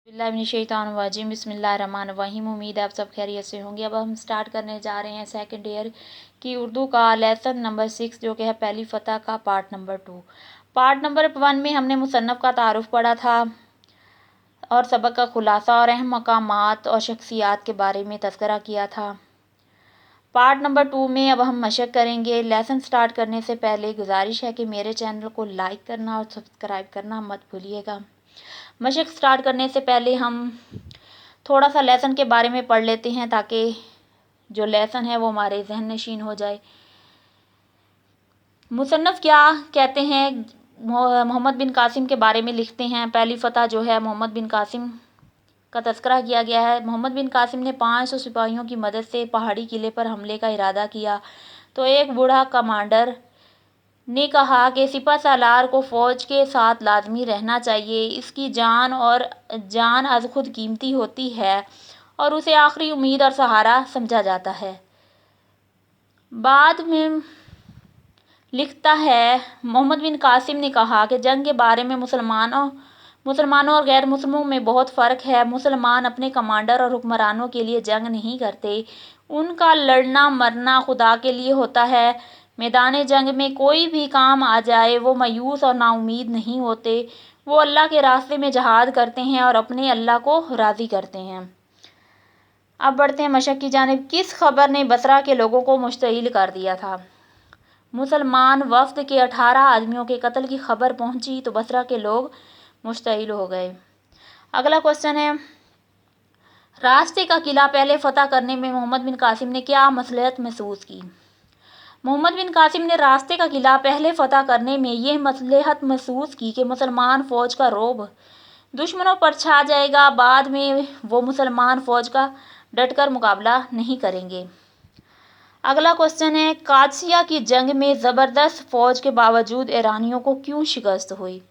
बिस्मिल्लाहिर्रहमानिर्रहीम बिस्मिल्लाहिर्रहमानिर्रहीम। उम्मीद है आप सब खैरियत से होंगे। अब हम स्टार्ट करने जा रहे हैं सेकंड ईयर की उर्दू का लेसन नंबर 6 जो कि है पहली फ़तह का पार्ट नंबर 2। पार्ट नंबर 1 में हमने मुसन्नफ़ का तारुफ़ पढ़ा था और सबक का खुलासा और अहम मकामात और शख्सियात के बारे में तज़किरा किया था। पार्ट नंबर 2 में अब हम मशक करेंगे। लेसन स्टार्ट करने से पहले गुजारिश है कि मेरे चैनल को लाइक करना और सब्सक्राइब करना मत भूलिएगा। मशक स्टार्ट करने से पहले हम थोड़ा सा लेसन के बारे में पढ़ लेते हैं ताकि जो लेसन है वो हमारे जहन नशीन हो जाए। मुसन्नफ़ क्या कहते हैं, मोहम्मद बिन कासिम के बारे में लिखते हैं। पहली फ़तह जो है मोहम्मद बिन कासिम का तज़किरा किया गया है। मोहम्मद बिन कासिम ने 500 सिपाहियों की मदद से पहाड़ी किले पर हमले का इरादा किया तो एक बूढ़ा कमांडर ने कहा कि सिपह सालार को फ़ौज के साथ लाजमी रहना चाहिए। इसकी जान अज़ खुद कीमती होती है और उसे आखिरी उम्मीद और सहारा समझा जाता है। बाद में लिखता है, मोहम्मद बिन कासिम ने कहा कि जंग के बारे में मुसलमानों और गैर मुस्लिमों में बहुत फ़र्क है। मुसलमान अपने कमांडर और हुक्मरानों के लिए जंग नहीं करते, उनका लड़ना मरना खुदा के लिए होता है। मैदान जंग में कोई भी काम आ जाए वो मायूस और नाउमीद नहीं होते, वो अल्लाह के रास्ते में जहाद करते हैं और अपने अल्लाह को राज़ी करते हैं। अब बढ़ते हैं मशक की जानिब। किस खबर ने बसरा के लोगों को मुश्तइल कर दिया था? मुसलमान वफ़द के 18 आदमियों के कत्ल की खबर पहुंची तो बसरा के लोग मुश्तइल हो गए। अगला क्वेश्चन है, रास्ते का किला पहले फ़तह करने में मोहम्मद बिन कासिम ने क्या मसलहत महसूस की? मोहम्मद बिन कासिम ने रास्ते का किला पहले फ़तह करने में यह मसलहत महसूस की कि मुसलमान फ़ौज का रोब दुश्मनों पर छा जाएगा, बाद में वो मुसलमान फ़ौज का डटकर मुकाबला नहीं करेंगे। अगला क्वेश्चन है, कादसिया की जंग में ज़बरदस्त फ़ौज के बावजूद ईरानियों को क्यों शिकस्त हुई?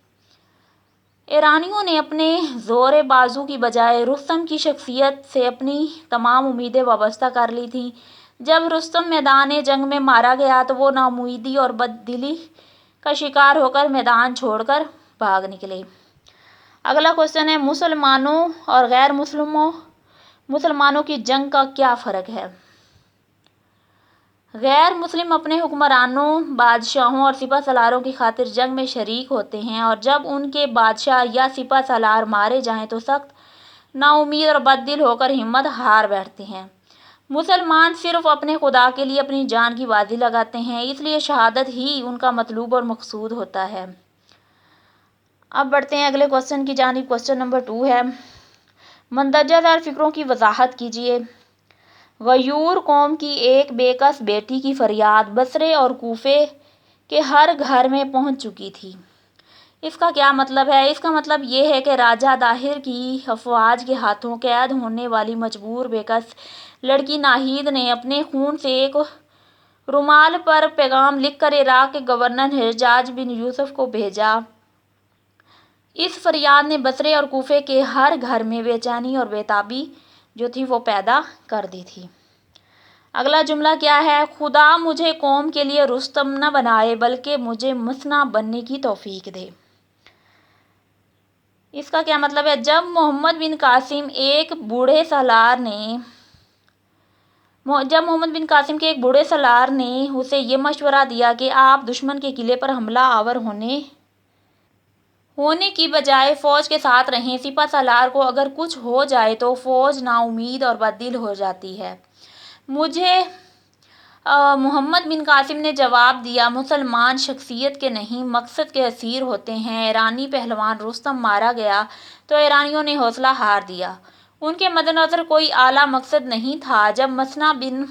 ईरानियों ने अपने ज़ोर बाजू की बजाय रुस्तम की शख्सियत से अपनी तमाम उम्मीदें वाबस्ता कर ली थीं। जब रुस्तम मैदान जंग में मारा गया तो वो नाउमीदी और बददिली का शिकार होकर मैदान छोड़कर भाग निकले। अगला क्वेश्चन है, मुसलमानों और गैर मुसलमानों की जंग का क्या फ़र्क है? गैर मुस्लिम अपने हुक्मरानों, बादशाहों और सिपह सलारों की खातिर जंग में शरीक होते हैं और जब उनके बादशाह या सिपह सलार मारे जाएं तो सख्त नाउमीद और बददिल होकर हिम्मत हार बैठते हैं। मुसलमान सिर्फ अपने खुदा के लिए अपनी जान की बाजी लगाते हैं, इसलिए शहादत ही उनका मतलूब और मकसूद होता है। अब बढ़ते हैं अगले क्वेश्चन की जानिब। क्वेश्चन नंबर 2 है, मंदरजा ज़ैल फ़िक्रों की वजाहत कीजिए। गयूर कौम की एक बेकस बेटी की फरियाद बसरे और कूफे के हर घर में पहुंच चुकी थी। इसका क्या मतलब है? इसका मतलब ये है कि राजा दाहिर की अफवाज के हाथों कैद होने वाली मजबूर बेकस लड़की नाहिद ने अपने खून से एक रुमाल पर पैगाम लिखकर इराक के गवर्नर हज्जाज बिन यूसुफ को भेजा। इस फरियाद ने बसरे और कूफे के हर घर में बेचैनी और बेताबी जो थी वो पैदा कर दी थी। अगला जुमला क्या है? खुदा मुझे कौम के लिए रुस्तम न बनाए बल्कि मुझे मुसन्ना बनने की तौफीक दे। इसका क्या मतलब है? जब मोहम्मद बिन कासिम के एक बूढ़े सलार ने उसे ये मशवरा दिया कि आप दुश्मन के किले पर हमला आवर होने की बजाय फ़ौज के साथ रहें। सिपह सालार को अगर कुछ हो जाए तो फ़ौज नाउमीद और बददिल हो जाती है। मोहम्मद बिन कासिम ने जवाब दिया, मुसलमान शख्सियत के नहीं मकसद के असीर होते हैं। ईरानी पहलवान रुस्तम मारा गया तो ईरानियों ने हौसला हार दिया, उनके मद्देनज़र कोई आला मकसद नहीं था। जब मसना बिन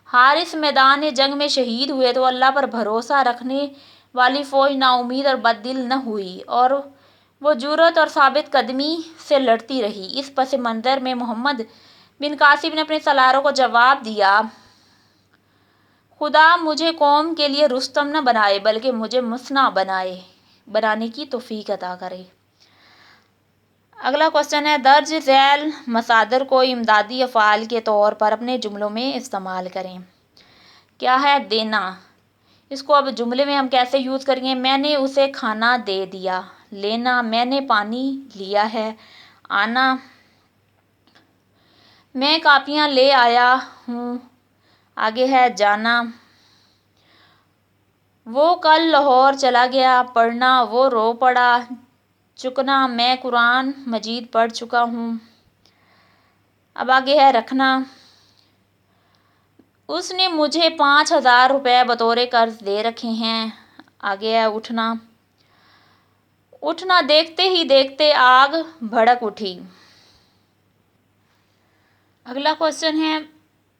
हारिस मैदान जंग में शहीद हुए तो अल्लाह पर भरोसा रखने वाली फ़ौज नाउमीद और बददिल न हुई और वो जुर्रत और साबित कदमी से लड़ती रही। इस पस मंज़र में मोहम्मद बिन कासिम ने अपने सलारों को जवाब दिया, खुदा मुझे कौम के लिए रुस्तम न बनाए बल्कि मुझे मुसन्ना बनाने की तौफीक अता करे। अगला क्वेश्चन है, दर्ज झैल मसादर को इमदादी अफ़आल के तौर पर अपने जुमलों में इस्तेमाल करें। क्या है? देना। इसको अब जुमले में हम कैसे यूज़ करेंगे? मैंने उसे खाना दे दिया। लेना, मैंने पानी लिया है। آنا، میں کاپیاں لے آیا ہوں، آگے ہے جانا، وہ کل لاہور چلا گیا، پڑھنا، وہ رو پڑا، چکنا، میں قرآن مجید پڑھ چکا ہوں، اب آگے ہے رکھنا، اس نے مجھے 5,000 روپے بطور قرض دے رکھے ہیں، آگے ہے اٹھنا، اٹھنا دیکھتے ہی دیکھتے آگ بھڑک اٹھی۔ اگلا کوشچن ہے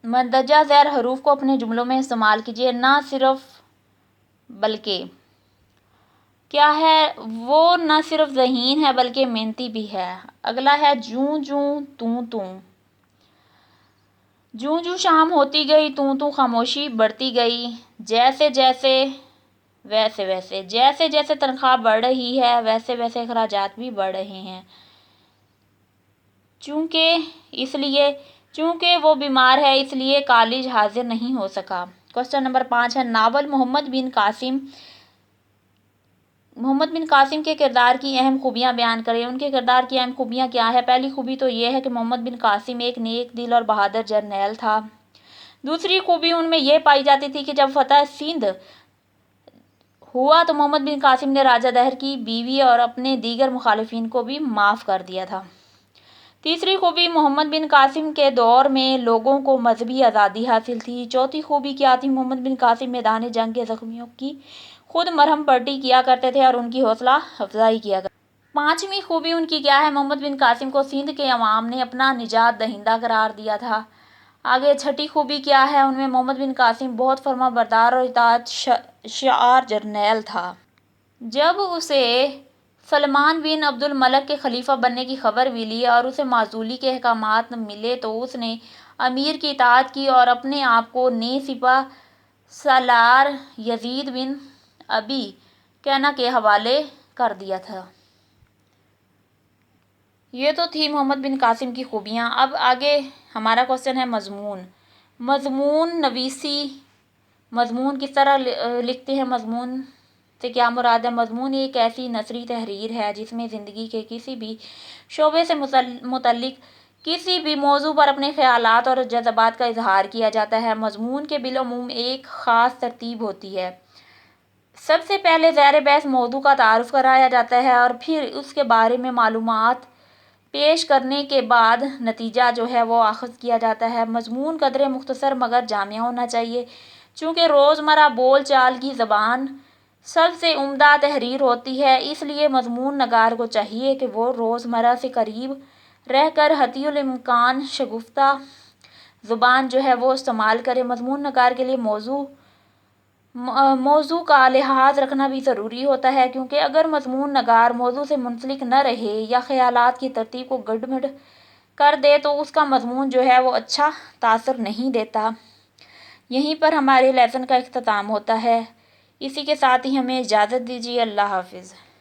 مندرجہ ذیل حروف کو اپنے جملوں میں استعمال کیجیے، نہ صرف بلکہ۔ کیا ہے وہ نہ صرف ذہین ہے بلکہ محنتی بھی ہے۔ اگلا ہے جوں جوں توں توں، جوں جوں شام ہوتی گئی توں توں خاموشی بڑھتی گئی، جیسے جیسے ویسے ویسے، جیسے جیسے تنخواہ بڑھ رہی ہے ویسے ویسے اخراجات بھی بڑھ رہے ہیں، اس لیے چونکہ وہ بیمار ہے اس لیے کالج حاضر نہیں ہو سکا۔ کوشچن نمبر 5 ہے ناول محمد بن قاسم کے کردار کی اہم خوبیاں بیان کریں۔ ان کے کردار کی اہم خوبیاں کیا ہے؟ پہلی خوبی تو یہ ہے کہ محمد بن قاسم ایک نیک دل اور بہادر جرنیل تھا۔ دوسری خوبی ان میں یہ پائی جاتی تھی کہ جب فتح سندھ ہوا تو محمد بن قاسم نے راجہ دہر کی بیوی اور اپنے دیگر مخالفین کو بھی معاف کر دیا تھا۔ تیسری خوبی محمد بن قاسم کے دور میں لوگوں کو مذہبی آزادی حاصل تھی۔ چوتھی خوبی کیا تھی؟ محمد بن قاسم میدان جنگ کے زخمیوں کی خود مرہم پٹی کیا کرتے تھے اور ان کی حوصلہ افزائی کیا کرتے تھے۔ پانچویں خوبی ان کی کیا ہے؟ محمد بن قاسم کو سندھ کے عوام نے اپنا نجات دہندہ قرار دیا تھا۔ آگے چھٹی خوبی کیا ہے؟ ان میں محمد بن قاسم بہت فرما بردار اور اطاعت شعار جرنیل تھا۔ جب اسے سلمان بن عبد الملک کے خلیفہ بننے کی خبر ملی اور اسے معزولی کے احکامات ملے تو اس نے امیر کی اطاعت کی اور اپنے آپ کو نئے سپہ سالار یزید بن ابی کینہ کے حوالے کر دیا تھا۔ یہ تو تھی محمد بن قاسم کی خوبیاں۔ اب آگے ہمارا کوشچن ہے مضمون۔ مضمون نویسی، مضمون کس طرح لکھتے ہیں؟ مضمون سے کیا مراد ہے؟ مضمون ایک ایسی نثری تحریر ہے جس میں زندگی کے کسی بھی شعبے سے متعلق کسی بھی موضوع پر اپنے خیالات اور جذبات کا اظہار کیا جاتا ہے۔ مضمون کے بالعموم ایک خاص ترتیب ہوتی ہے۔ سب سے پہلے زیر بحث موضوع کا تعارف کرایا جاتا ہے اور پھر اس کے بارے میں معلومات پیش کرنے کے بعد نتیجہ جو ہے وہ اخذ کیا جاتا ہے۔ مضمون قدرے مختصر مگر جامع ہونا چاہیے۔ چونکہ روزمرہ بول چال کی زبان سب سے عمدہ تحریر ہوتی ہے اس لیے مضمون نگار کو چاہیے کہ وہ روزمرہ سے قریب رہ کر حتی الامکان شگفتہ زبان جو ہے وہ استعمال کرے۔ مضمون نگار کے لیے موضوع کا لحاظ رکھنا بھی ضروری ہوتا ہے کیونکہ اگر مضمون نگار موضوع سے منسلک نہ رہے یا خیالات کی ترتیب کو گڈمڈ کر دے تو اس کا مضمون جو ہے وہ اچھا تاثر نہیں دیتا۔ یہیں پر ہمارے لیسن کا اختتام ہوتا ہے۔ اسی کے ساتھ ہی ہمیں اجازت دیجیے۔ اللہ حافظ۔